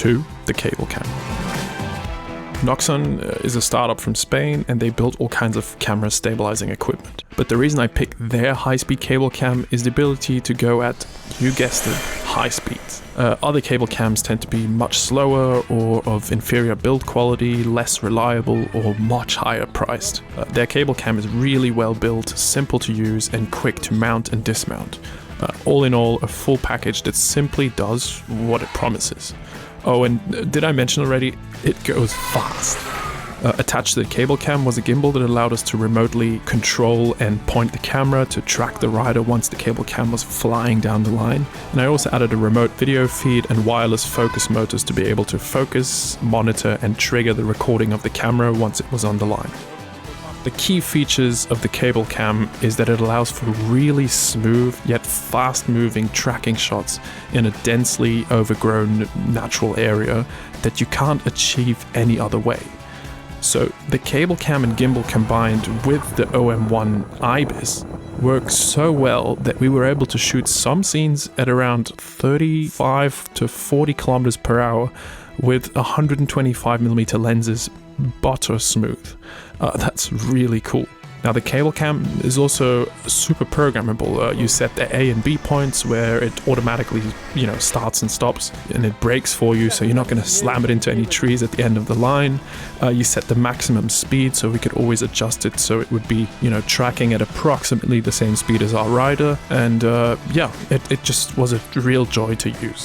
2. The Cablecam. Noxon is a startup from Spain, and they build all kinds of camera stabilizing equipment. But the reason I picked their high-speed cable cam is the ability to go at, you guessed it, high speeds. Other cable cams tend to be much slower or of inferior build quality, less reliable, or much higher priced. Their cable cam is really well built, simple to use, and quick to mount and dismount. All in all, a full package that simply does what it promises. Oh, and did I mention already, it goes fast. Attached to the cable cam was a gimbal that allowed us to remotely control and point the camera to track the rider once the cable cam was flying down the line. And I also added a remote video feed and wireless focus motors to be able to focus, monitor, and trigger the recording of the camera once it was on the line. The key features of the cable cam is that it allows for really smooth yet fast-moving tracking shots in a densely overgrown natural area that you can't achieve any other way. So the cable cam and gimbal combined with the OM1 Ibis work so well that we were able to shoot some scenes at around 35 to 40 kilometers per hour with 125mm lenses, butter smooth. That's really cool. Now the cable cam is also super programmable. You set the A and B points where it automatically, starts and stops, and it brakes for you, so you're not going to slam it into any trees at the end of the line. You set the maximum speed, so we could always adjust it so it would be, tracking at approximately the same speed as our rider. And it just was a real joy to use.